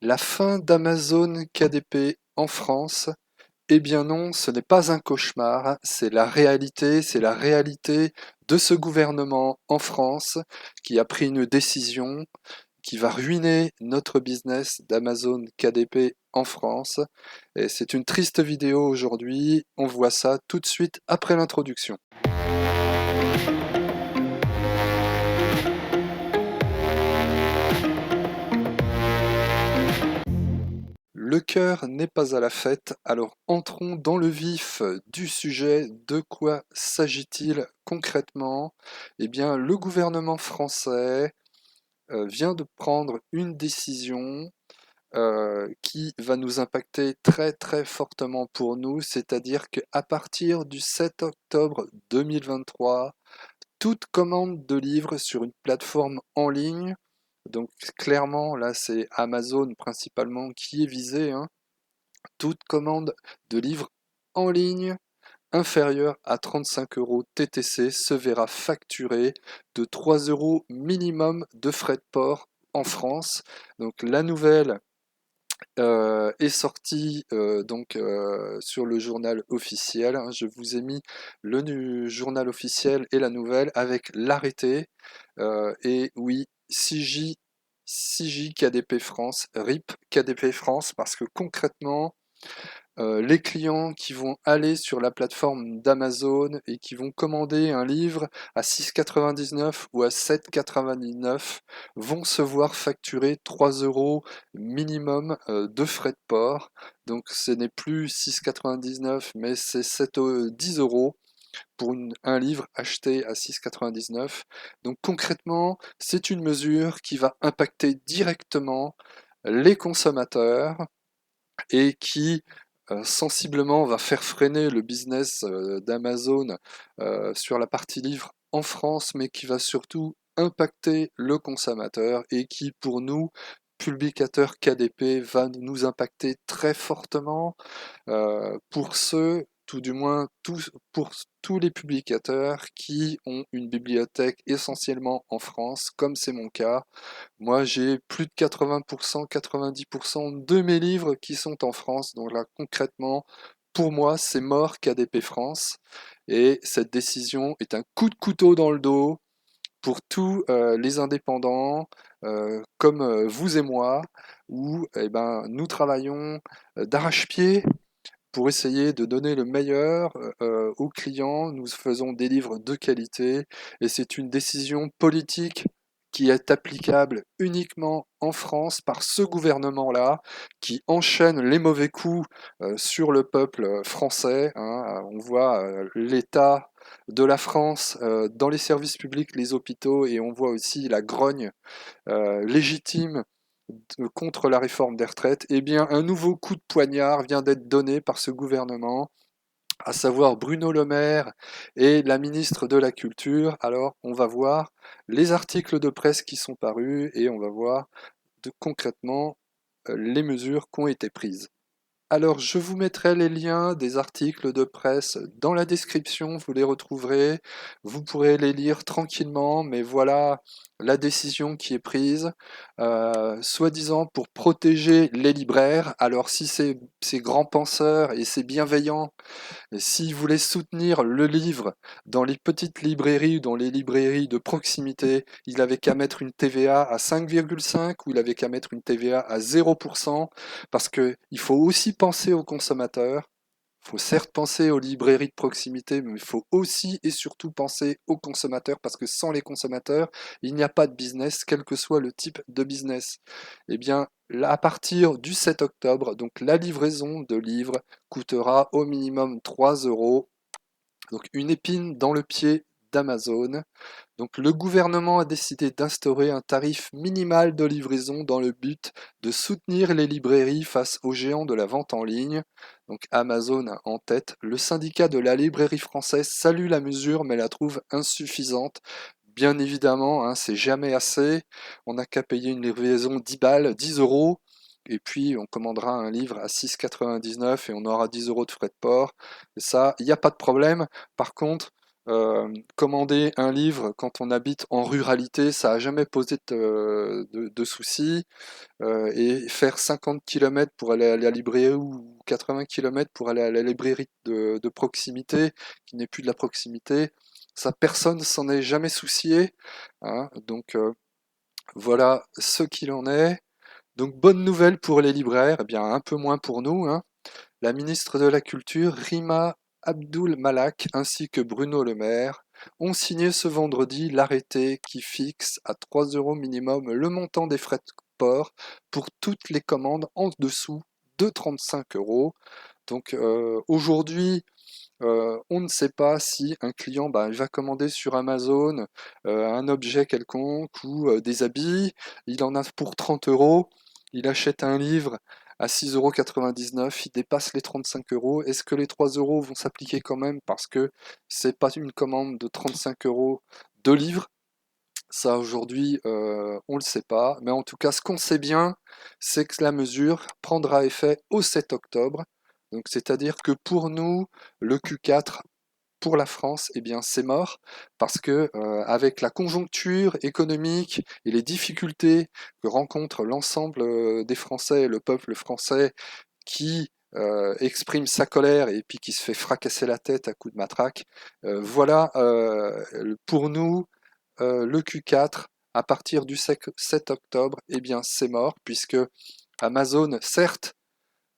La fin d'Amazon KDP en France? Eh bien non, ce n'est pas un cauchemar, c'est la réalité de ce gouvernement en France qui a pris une décision qui va ruiner notre business d'Amazon KDP en France. Et c'est une triste vidéo aujourd'hui, on voit ça tout de suite après l'introduction. Le cœur n'est pas à la fête, alors entrons dans le vif du sujet. De quoi s'agit-il concrètement? Eh bien, le gouvernement français vient de prendre une décision qui va nous impacter très très fortement pour nous, c'est-à-dire qu'à partir du 7 octobre 2023, toute commande de livres sur une plateforme en ligne, donc clairement là c'est Amazon principalement qui est visé, hein, toute commande de livres en ligne inférieure à 35 euros TTC se verra facturée de 3 euros minimum de frais de port en France. Donc la nouvelle est sortie sur le journal officiel, hein. Je vous ai mis journal officiel et la nouvelle avec l'arrêté. Et oui, 6J KDP France, RIP KDP France, parce que concrètement, les clients qui vont aller sur la plateforme d'Amazon et qui vont commander un livre à 6,99 ou à 7,99 vont se voir facturer 3 euros minimum de frais de port. Donc ce n'est plus 6,99 mais c'est 10 euros pour un livre acheté à 6,99. Donc concrètement, c'est une mesure qui va impacter directement les consommateurs et qui sensiblement va faire freiner le business d'Amazon sur la partie livre en France, mais qui va surtout impacter le consommateur et qui, pour nous, publicateurs KDP, va nous impacter très fortement pour ceux, tout du moins pour tous les publicateurs qui ont une bibliothèque essentiellement en France, comme c'est mon cas. Moi, j'ai plus de 80%, 90% de mes livres qui sont en France. Donc là, concrètement, pour moi, c'est mort KDP France. Et cette décision est un coup de couteau dans le dos pour tous les indépendants comme vous et moi, où eh ben, nous travaillons d'arrache-pied pour essayer de donner le meilleur aux clients. Nous faisons des livres de qualité et c'est une décision politique qui est applicable uniquement en France par ce gouvernement-là, qui enchaîne les mauvais coups sur le peuple français, hein. On voit l'état de la France dans les services publics, les hôpitaux, et on voit aussi la grogne légitime contre la réforme des retraites. Eh bien, un nouveau coup de poignard vient d'être donné par ce gouvernement, à savoir Bruno Le Maire et la ministre de la Culture. Alors, on va voir les articles de presse qui sont parus et on va voir concrètement les mesures qui ont été prises. Alors, je vous mettrai les liens des articles de presse dans la description, vous les retrouverez, vous pourrez les lire tranquillement, mais voilà la décision qui est prise, soi-disant pour protéger les libraires. Alors, si ces grands penseurs et ces bienveillants, et s'ils voulaient soutenir le livre dans les petites librairies ou dans les librairies de proximité, il avait qu'à mettre une TVA à 5,5 ou il avait qu'à mettre une TVA à 0%, parce qu'il faut aussi penser aux consommateurs. Il faut certes penser aux librairies de proximité, mais il faut aussi et surtout penser aux consommateurs, parce que sans les consommateurs, il n'y a pas de business, quel que soit le type de business. Eh bien, là, à partir du 7 octobre, donc la livraison de livres coûtera au minimum 3 euros. Donc une épine dans le pied d'Amazon. Donc le gouvernement a décidé d'instaurer un tarif minimal de livraison dans le but de soutenir les librairies face aux géants de la vente en ligne. Donc Amazon en tête. Le syndicat de la librairie française salue la mesure mais la trouve insuffisante. Bien évidemment, hein, c'est jamais assez. On n'a qu'à payer une livraison 10 balles, 10 euros. Et puis on commandera un livre à 6,99 et on aura 10 euros de frais de port. Et ça, il n'y a pas de problème. Par contre, commander un livre quand on habite en ruralité, ça a jamais posé de soucis. Et faire 50 kilomètres pour aller à la librairie ou 80 kilomètres pour aller à la librairie de proximité, qui n'est plus de la proximité, ça personne s'en est jamais soucié, hein. Donc voilà ce qu'il en est. Donc bonne nouvelle pour les libraires, eh bien un peu moins pour nous, hein. La ministre de la Culture, Rima Abdul Malak, ainsi que Bruno Le Maire, ont signé ce vendredi l'arrêté qui fixe à 3 euros minimum le montant des frais de port pour toutes les commandes en dessous de 35 euros. Donc aujourd'hui, on ne sait pas si un client va commander sur Amazon un objet quelconque ou des habits, il en a pour 30 euros, il achète un livre à 6,99 €, il dépasse les 35 euros. Est-ce que les 3 euros vont s'appliquer quand même parce que c'est pas une commande de 35 euros de livre? Ça aujourd'hui, on ne le sait pas, mais en tout cas, ce qu'on sait bien, c'est que la mesure prendra effet au 7 octobre. Donc, c'est-à-dire que pour nous, le Q4, pour la France, eh bien, c'est mort parce que avec la conjoncture économique et les difficultés que rencontre l'ensemble des Français, le peuple français qui exprime sa colère et puis qui se fait fracasser la tête à coups de matraque, voilà pour nous le Q4, à partir du 7 octobre, eh bien, c'est mort, puisque Amazon, certes,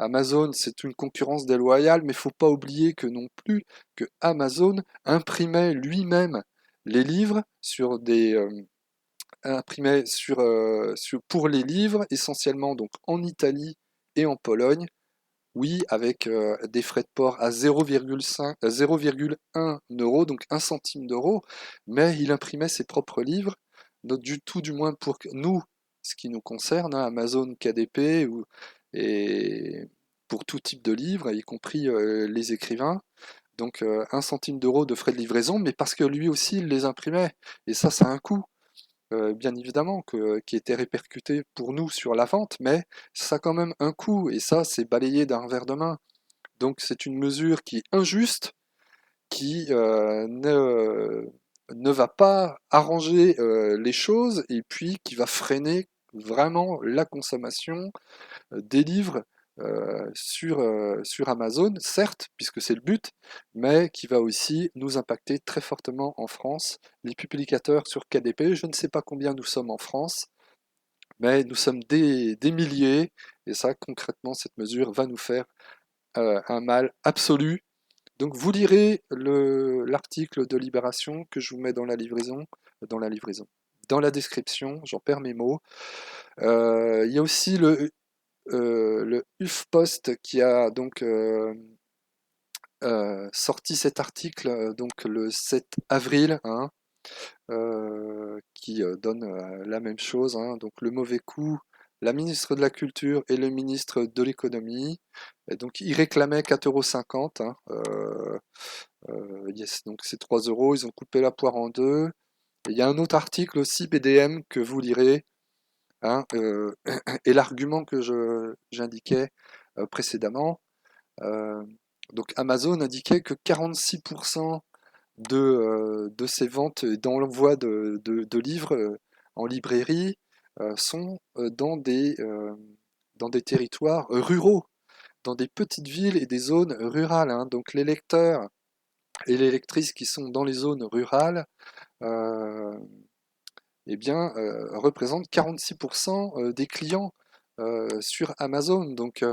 Amazon, c'est une concurrence déloyale, mais il ne faut pas oublier que non plus que Amazon imprimait lui-même les livres sur des imprimait pour les livres essentiellement donc en Italie et en Pologne. Oui, avec des frais de port à 0,5, 0,1 euro, donc 1 centime d'euro, mais il imprimait ses propres livres, tout du moins pour nous, ce qui nous concerne, hein, Amazon, KDP, et pour tout type de livres, y compris les écrivains. Donc 1 centime d'euro de frais de livraison, mais parce que lui aussi il les imprimait, et ça a un coût bien évidemment, qui était répercuté pour nous sur la vente, mais ça a quand même un coût, et ça, c'est balayé d'un revers de main. Donc c'est une mesure qui est injuste, qui ne va pas arranger les choses, et puis qui va freiner vraiment la consommation des livres sur Amazon, certes, puisque c'est le but, mais qui va aussi nous impacter très fortement en France. Les publicateurs sur KDP, je ne sais pas combien nous sommes en France, mais nous sommes des milliers, et ça, concrètement, cette mesure va nous faire un mal absolu. Donc vous lirez l'article de Libération que je vous mets dans la livraison, dans la description, j'en perds mes mots. Il y a aussi le HuffPost qui a donc sorti cet article donc le 7 avril, hein, qui donne la même chose, hein, donc le mauvais coup. La ministre de la Culture et le ministre de l'Économie, et donc ils réclamaient 4,50 €, hein, yes, donc c'est 3 euros, ils ont coupé la poire en deux. Et il y a un autre article aussi, BDM, que vous lirez, hein, et l'argument que j'indiquais précédemment. Euh, donc Amazon indiquait que 46% de ces ventes d'envoi de livres en librairie sont dans des territoires ruraux, dans des petites villes et des zones rurales, hein. Donc les lecteurs et les lectrices qui sont dans les zones rurales euh, eh bien, représentent 46% des clients sur Amazon. Donc,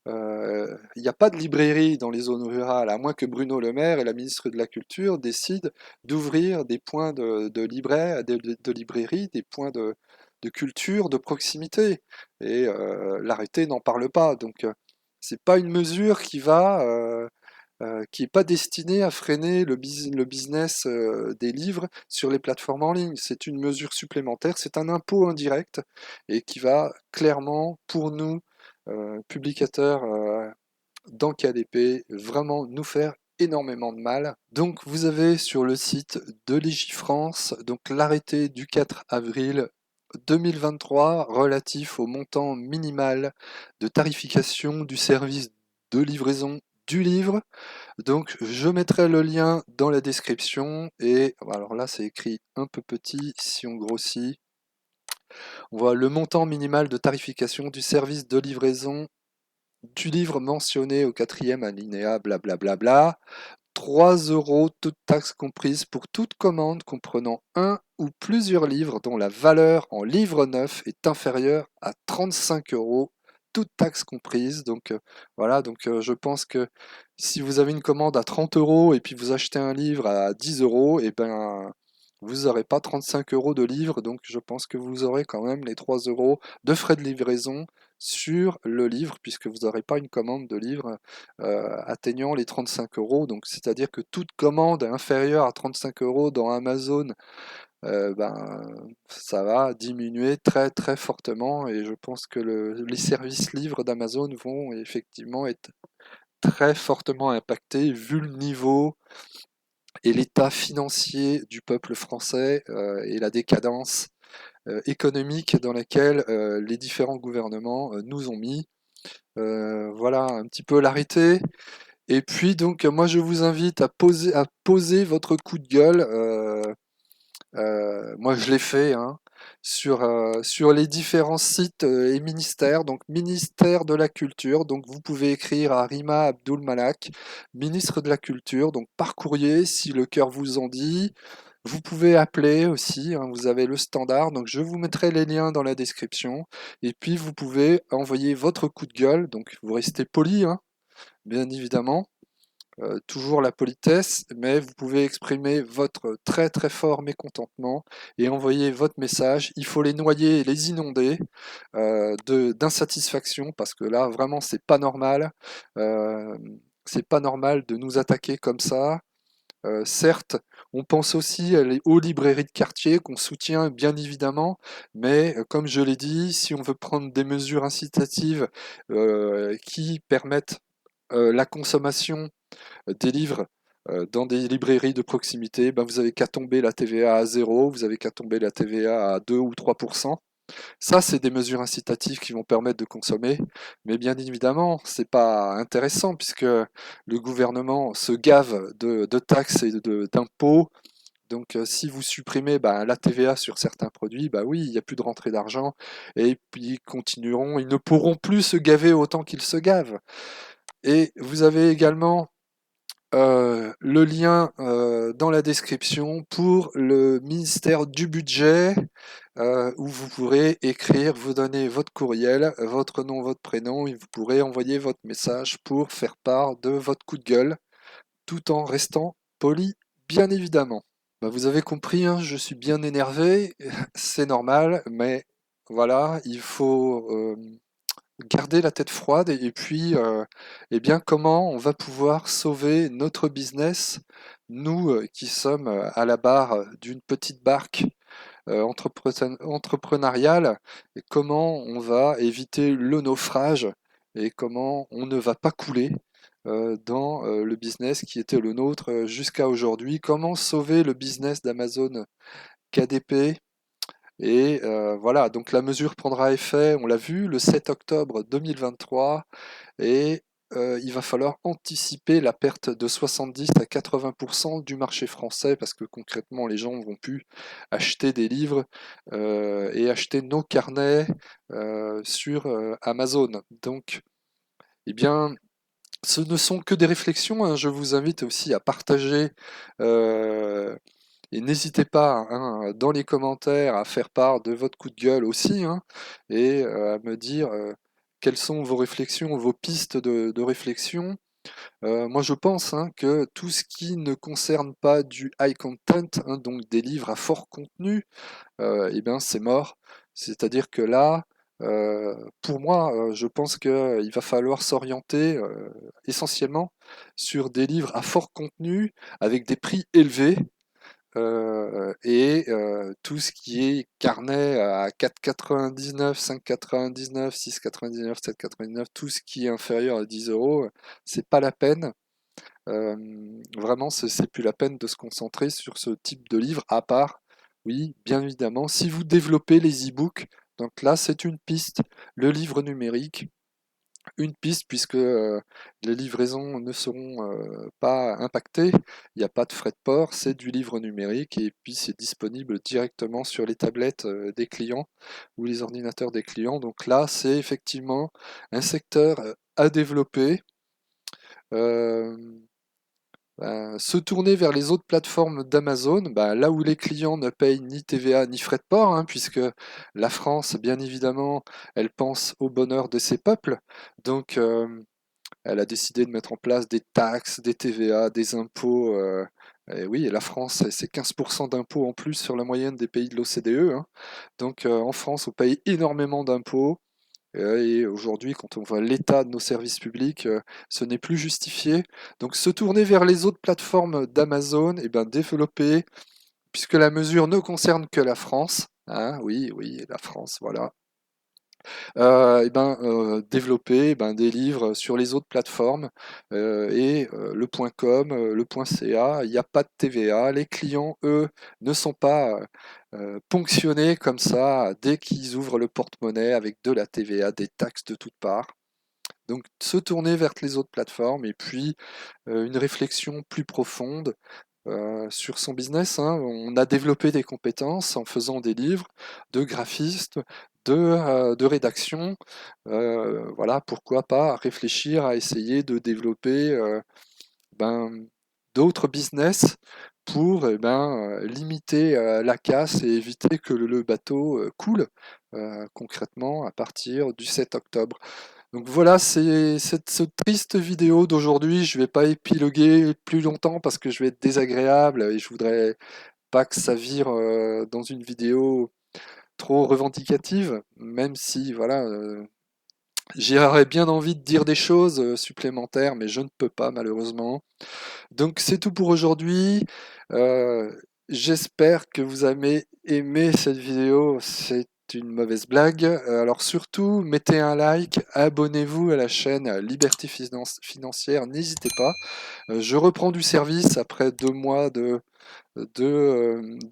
il n'y a pas de librairie dans les zones rurales, à moins que Bruno Le Maire et la ministre de la Culture décident d'ouvrir des points de librairie, des points de culture de proximité. Et l'arrêté n'en parle pas. Donc, c'est pas une mesure qui n'est pas destiné à freiner le business des livres sur les plateformes en ligne. C'est une mesure supplémentaire, c'est un impôt indirect et qui va clairement, pour nous, publicateurs dans KDP, vraiment nous faire énormément de mal. Donc vous avez sur le site de Légifrance donc l'arrêté du 4 avril 2023 relatif au montant minimal de tarification du service de livraison du livre. Donc je mettrai le lien dans la description et alors là c'est écrit un peu petit, si on grossit, on voit le montant minimal de tarification du service de livraison du livre mentionné au quatrième alinéa, blablabla. 3 euros, toutes taxes comprises, pour toute commande comprenant un ou plusieurs livres dont la valeur en livre neuf est inférieure à 35 euros, toutes taxes comprises. Donc voilà, donc je pense que si vous avez une commande à 30 euros et puis vous achetez un livre à 10 euros, et ben vous n'aurez pas 35 euros de livre, donc je pense que vous aurez quand même les 3 euros de frais de livraison sur le livre, puisque vous n'aurez pas une commande de livre atteignant les 35 euros. Donc, c'est-à-dire que toute commande inférieure à 35 euros dans Amazon, ben, ça va diminuer très très fortement. Et je pense que les services livres d'Amazon vont effectivement être très fortement impactés vu le niveau et l'état financier du peuple français et la décadence économique dans laquelle les différents gouvernements nous ont mis. Voilà un petit peu l'arrêté. Et puis donc moi je vous invite à poser votre coup de gueule. Moi je l'ai fait hein, sur les différents sites et ministères. Donc ministère de la Culture. Donc vous pouvez écrire à Rima Abdul Malak, ministre de la Culture. Donc par courrier si le cœur vous en dit. Vous pouvez appeler aussi, hein, vous avez le standard, donc je vous mettrai les liens dans la description. Et puis vous pouvez envoyer votre coup de gueule, donc vous restez poli, hein, bien évidemment. Toujours la politesse, mais vous pouvez exprimer votre très très fort mécontentement et envoyer votre message. Il faut les noyer et les inonder d'insatisfaction parce que là vraiment c'est pas normal. Euh, c'est pas normal de nous attaquer comme ça. Certes, on pense aussi aux librairies de quartier qu'on soutient bien évidemment, mais comme je l'ai dit, si on veut prendre des mesures incitatives qui permettent la consommation des livres dans des librairies de proximité, ben vous avez qu'à tomber la TVA à zéro, vous avez qu'à tomber la TVA à 2 ou 3%. Ça, c'est des mesures incitatives qui vont permettre de consommer, mais bien évidemment, c'est pas intéressant puisque le gouvernement se gave de taxes et d'impôts. Donc, si vous supprimez ben, la TVA sur certains produits, bah oui, il n'y a plus de rentrée d'argent, et puis ils continueront, ils ne pourront plus se gaver autant qu'ils se gavent. Et vous avez également le lien dans la description pour le ministère du budget où vous pourrez écrire, vous donner votre courriel, votre nom, votre prénom et vous pourrez envoyer votre message pour faire part de votre coup de gueule tout en restant poli, bien évidemment. Bah, vous avez compris, hein, je suis bien énervé, c'est normal, mais voilà, il faut garder la tête froide et puis eh bien comment on va pouvoir sauver notre business, nous qui sommes à la barre d'une petite barque entrepreneuriale, et comment on va éviter le naufrage et comment on ne va pas couler dans le business qui était le nôtre jusqu'à aujourd'hui, comment sauver le business d'Amazon KDP et voilà, donc la mesure prendra effet, on l'a vu, le 7 octobre 2023 et il va falloir anticiper la perte de 70 à 80% du marché français parce que concrètement les gens vont plus acheter des livres et acheter nos carnets sur Amazon. Donc, eh bien, ce ne sont que des réflexions, hein. Je vous invite aussi à partager et n'hésitez pas hein, dans les commentaires à faire part de votre coup de gueule aussi hein, et à me dire quelles sont vos réflexions, vos pistes de réflexion. Moi je pense hein, que tout ce qui ne concerne pas du high content, hein, donc des livres à fort contenu, eh bien c'est mort. C'est-à-dire que là, pour moi, je pense qu'il va falloir s'orienter essentiellement sur des livres à fort contenu avec des prix élevés et tout ce qui est carnet à 4,99, 5,99, 6,99, 7,99, tout ce qui est inférieur à 10 euros, c'est pas la peine. Euh, Vraiment, c'est plus la peine de se concentrer sur ce type de livre, à part, oui, bien évidemment, si vous développez les e-books, donc là c'est une piste, le livre numérique, une piste puisque les livraisons ne seront pas impactées, il n'y a pas de frais de port, c'est du livre numérique et puis c'est disponible directement sur les tablettes des clients ou les ordinateurs des clients. Donc là, c'est effectivement un secteur à développer. Euh, Se tourner vers les autres plateformes d'Amazon, là où les clients ne payent ni TVA ni frais de port, hein, puisque la France, bien évidemment, elle pense au bonheur de ses peuples. Donc, elle a décidé de mettre en place des taxes, des TVA, des impôts. Et oui, et la France, c'est 15% d'impôts en plus sur la moyenne des pays de l'OCDE, hein. Donc, en France, on paye énormément d'impôts. Et aujourd'hui, quand on voit l'état de nos services publics, ce n'est plus justifié. Donc se tourner vers les autres plateformes d'Amazon, et ben développer, puisque la mesure ne concerne que la France, hein, oui, oui, la France, voilà. Développer des livres sur les autres plateformes le .com, le .ca, il n'y a pas de TVA. Les clients, eux, ne sont pas ponctionnés comme ça dès qu'ils ouvrent le porte-monnaie avec de la TVA, des taxes de toutes parts. Donc se tourner vers les autres plateformes et puis une réflexion plus profonde sur son business, hein. On a développé des compétences en faisant des livres de graphiste, de rédaction. Voilà, pourquoi pas réfléchir à essayer de développer ben, d'autres business pour limiter la casse et éviter que le bateau coule concrètement à partir du 7 octobre. Donc voilà, c'est cette triste vidéo d'aujourd'hui. Je vais pas épiloguer plus longtemps parce que je vais être désagréable et je voudrais pas que ça vire dans une vidéo trop revendicative, même si voilà, j'aurais bien envie de dire des choses supplémentaires, mais je ne peux pas malheureusement. Donc c'est tout pour aujourd'hui. Euh, J'espère que vous avez aimé cette vidéo. C'est une mauvaise blague. Alors surtout, mettez un like, abonnez-vous à la chaîne Liberté Financière, n'hésitez pas. Je reprends du service après 2 mois de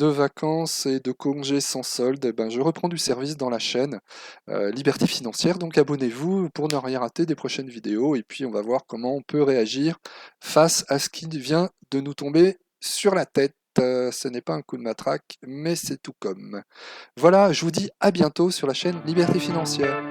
vacances et de congés sans solde. Je reprends du service dans la chaîne Liberté Financière. Donc abonnez-vous pour ne rien rater des prochaines vidéos. Et puis on va voir comment on peut réagir face à ce qui vient de nous tomber sur la tête. Ce n'est pas un coup de matraque, mais c'est tout comme. Voilà, je vous dis à bientôt sur la chaîne Liberté Financière.